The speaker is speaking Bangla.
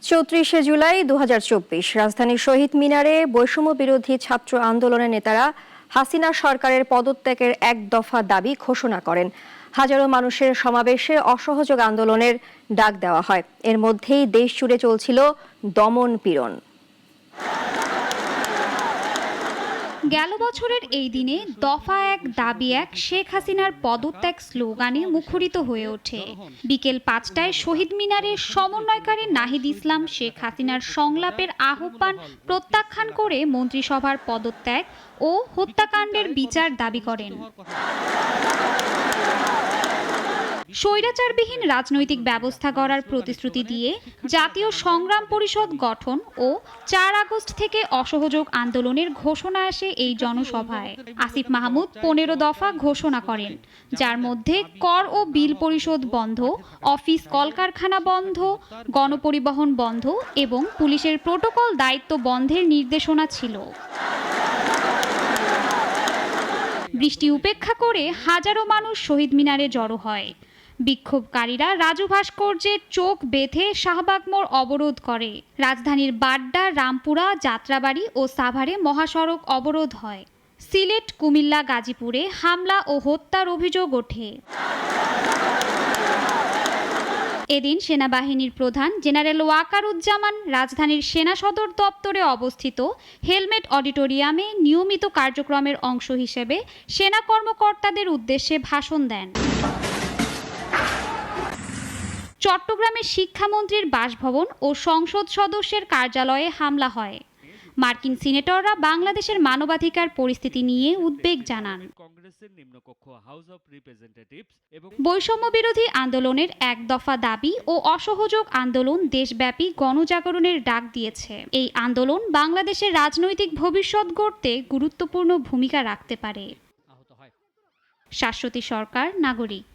৩৪শে জুলাই ২০২৪ রাজধানীর শহীদ মিনারে বৈষম্য বিরোধী ছাত্র আন্দোলনের নেতারা হাসিনা সরকারের পদত্যাগের এক দফা দাবি ঘোষণা করেন। হাজারো মানুষের সমাবেশে অসহযোগ আন্দোলনের ডাক দেওয়া হয়। এর মধ্যেই দেশ জুড়ে চলছিল দমন পীড়ন। গেল বছরের এই দিনে দফা এক দাবি এক শেখ হাসিনার পদত্যাগ স্লোগানে মুখরিত হয়ে ওঠে। বিকেল ৫টায় শহীদ মিনারের সমন্বয়কারী নাহিদ ইসলাম শেখ হাসিনার সংলাপের আহ্বান প্রত্যাখ্যান করে মন্ত্রিসভার পদত্যাগ ও হত্যাকাণ্ডের বিচার দাবি করেন। স্বৈরাচারবিহীন রাজনৈতিক ব্যবস্থা গড়ার প্রতিশ্রুতি দিয়ে জাতীয় সংগ্রাম পরিষদ গঠন ও ৪ আগস্ট থেকে অসহযোগ আন্দোলনের ঘোষণা আসে এই জনসভায়। আসিফ মাহমুদ ১৫ দফা ঘোষণা করেন, যার মধ্যে কর ও বিল পরিশোধ বন্ধ, অফিস কলকারখানা বন্ধ, গণপরিবহন বন্ধ এবং পুলিশের প্রটোকল দায়িত্ব বন্ধের নির্দেশনা ছিল। বৃষ্টি উপেক্ষা করে হাজারো মানুষ শহীদ মিনারে জড়ো হয়। বিক্ষোভকারীরা রাজু ভাস্কর্যের চোখ বেঁধে শাহবাগ মোড় অবরোধ করে। রাজধানীর বাড্ডা, রামপুরা, যাত্রাবাড়ি ও সাভারে মহাসড়ক অবরোধ হয়। সিলেট, কুমিল্লা, গাজীপুরে হামলা ও হত্যার অভিযোগ ওঠে। এদিন সেনাবাহিনীর প্রধান জেনারেল ওয়াকারুজ্জামান রাজধানীর সেনা সদর দপ্তরে অবস্থিত হেলমেট অডিটোরিয়ামে নিয়মিত কার্যক্রমের অংশ হিসেবে সেনা কর্মকর্তাদের উদ্দেশ্যে ভাষণ দেন। চট্টগ্রামের শিক্ষামন্ত্রীর বাসভবন ও সংসদ সদস্যের কার্যালয়ে হামলা হয়। মার্কিন সিনেটররা বাংলাদেশের মানবাধিকার পরিস্থিতি নিয়ে উদ্বেগ জানান। বৈষম্য বিরোধী আন্দোলনের এক দফা দাবি ও অসহযোগ আন্দোলন দেশব্যাপী গণজাগরণের ডাক দিয়েছে। এই আন্দোলন বাংলাদেশের রাজনৈতিক ভবিষ্যৎ গড়তে গুরুত্বপূর্ণ ভূমিকা রাখতে পারে। শাশ্বতী সরকার, নাগরিক।